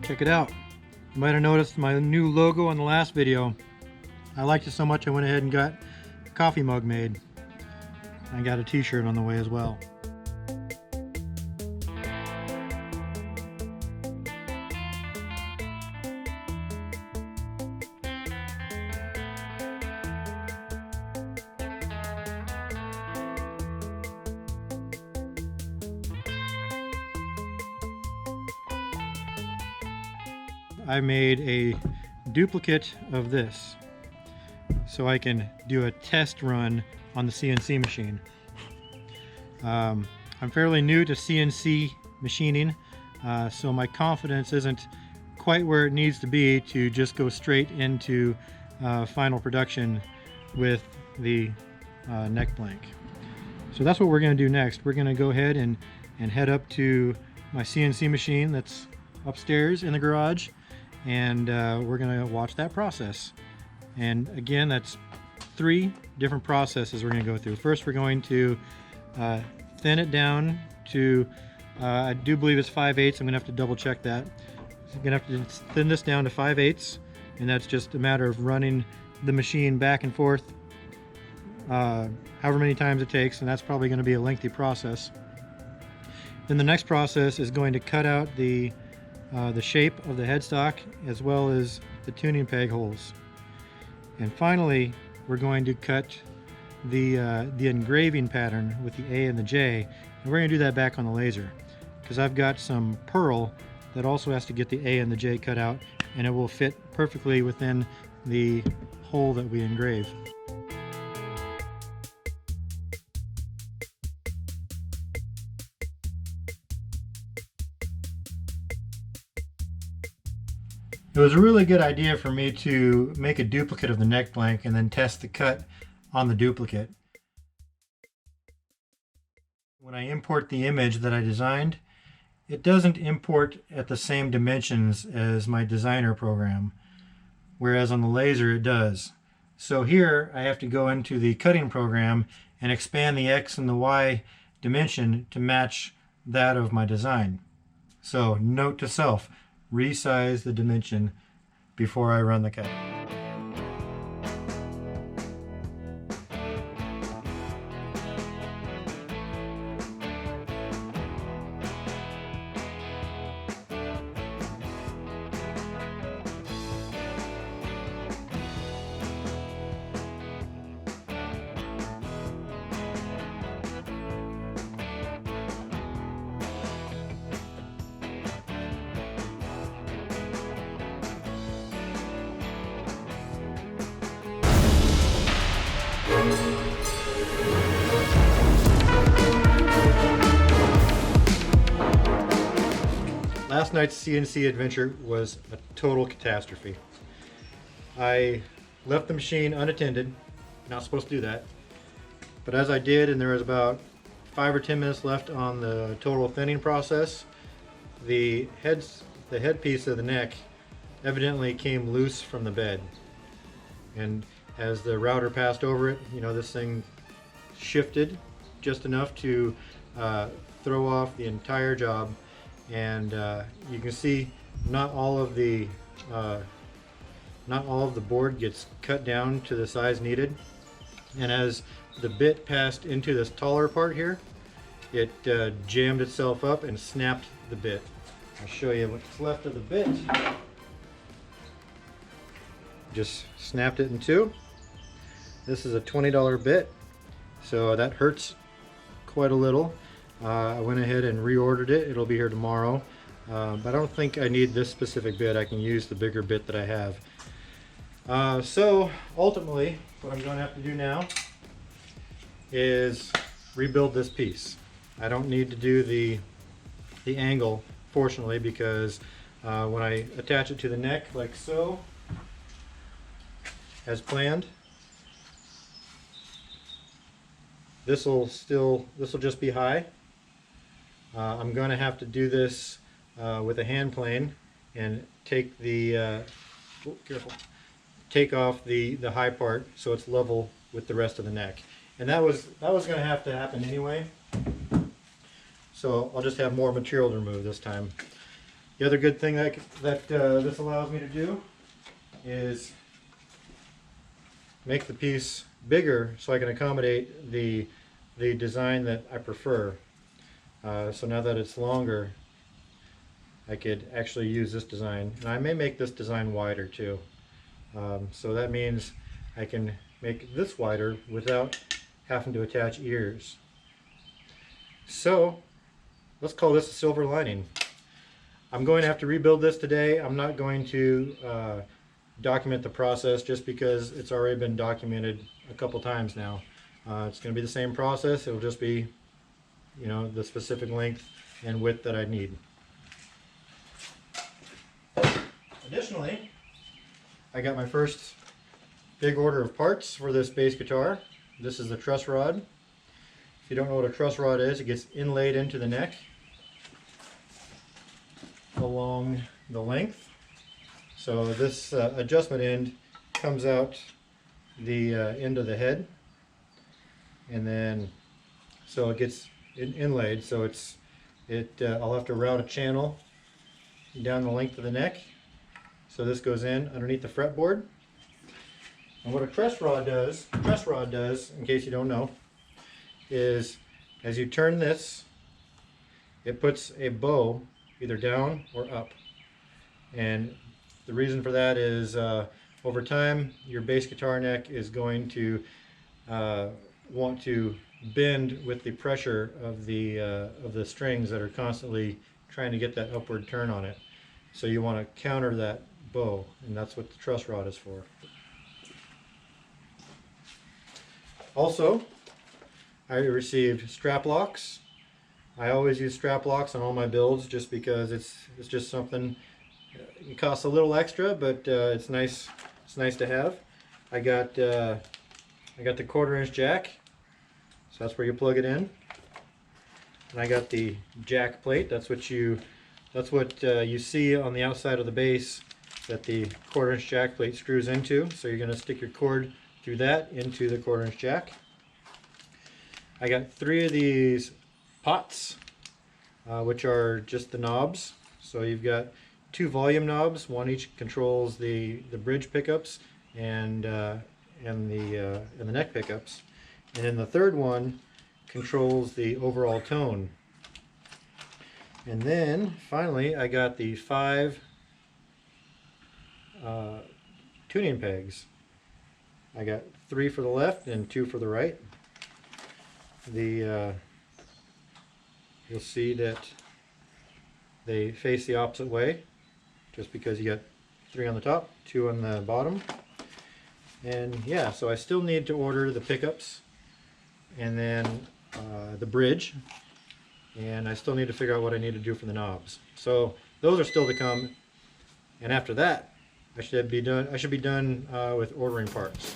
Check it out. You might have noticed my new logo on the last video. I liked it so much I went ahead and got a coffee mug made. I got a t-shirt on the way as well. I made a duplicate of this so I can do a test run on the CNC machine. I'm fairly new to CNC machining, so my confidence isn't quite where it needs to be to just go straight into final production with the neck blank. So that's what we're going to do next. We're going to go ahead and head up to my CNC machine that's upstairs in the garage, and we're going to watch that process. And again, that's 3 different processes we're going to go through. First, we're going to thin it down to I do believe it's 5/8. I'm going to have to double check that. So I'm going to have to thin this down to 5/8, and that's just a matter of running the machine back and forth however many times it takes, and that's probably going to be a lengthy process. Then the next process is going to cut out the shape of the headstock as well as the tuning peg holes. And finally, we're going to cut the engraving pattern with the A and the J, and we're going to do that back on the laser because I've got some pearl that also has to get the A and the J cut out, and it will fit perfectly within the hole that we engrave. It was a really good idea for me to make a duplicate of the neck blank and then test the cut on the duplicate. When I import the image that I designed, it doesn't import at the same dimensions as my designer program, whereas on the laser it does. So here I have to go into the cutting program and expand the X and the Y dimension to match that of my design. So note to self, resize the dimension before I run the cut. Last night's CNC adventure was a total catastrophe. I left the machine unattended, not supposed to do that, but as I did, and there was about 5 or 10 minutes left on the total thinning process, the headpiece of the neck evidently came loose from the bed, and as the router passed over it, you know, this thing shifted just enough to throw off the entire job. And you can see not all of the board gets cut down to the size needed, and as the bit passed into this taller part here, it jammed itself up and snapped the bit. I'll show you what's left of the bit. Just snapped it in 2. This is a $20 bit, so that hurts quite a little. I went ahead and reordered it. It'll be here tomorrow, but I don't think I need this specific bit. I can use the bigger bit that I have. So ultimately, what I'm going to have to do now is rebuild this piece. I don't need to do the angle, fortunately, because when I attach it to the neck like so, as planned, this will just be high. I'm going to have to do this with a hand plane and take the take off the high part so it's level with the rest of the neck. And that was going to have to happen anyway. So I'll just have more material to remove this time. The other good thing that this allows me to do is make the piece bigger so I can accommodate the design that I prefer. So now that it's longer, I could actually use this design, and I may make this design wider too. So that means I can make this wider without having to attach ears. So let's call this a silver lining. I'm going to have to rebuild this today. I'm not going to document the process just because it's already been documented a couple times now. It's going to be the same process. It'll just be, you know, the specific length and width that I need. Additionally, I got my first big order of parts for this bass guitar. This is the truss rod. If you don't know what a truss rod is, it gets inlaid into the neck along the length. So this adjustment end comes out the end of the head, and then so it gets inlaid. So I'll have to route a channel down the length of the neck. So this goes in underneath the fretboard. And what a truss rod does, in case you don't know, is as you turn this, it puts a bow either down or up. And the reason for that is over time your bass guitar neck is going to want to bend with the pressure of the strings that are constantly trying to get that upward turn on it. So you want to counter that bow, and that's what the truss rod is for. Also, I received strap locks. I always use strap locks on all my builds just because it's just something. It costs a little extra, but it's nice. It's nice to have. I got the 1/4" jack, so that's where you plug it in. And I got the jack plate. That's what you see on the outside of the bass that the 1/4" jack plate screws into. So you're going to stick your cord through that into the 1/4" jack. I got 3 of these pots, which are just the knobs. So you've got 2 volume knobs. One each controls the bridge pickups and the neck pickups, and then the third one controls the overall tone. And then finally, I got the 5 tuning pegs. I got 3 for the left and 2 for the right. You'll see that they face the opposite way, just because you got 3 on the top, 2 on the bottom. And yeah, so I still need to order the pickups and then the bridge, and I still need to figure out what I need to do for the knobs. So those are still to come, and after that I should be done with ordering parts.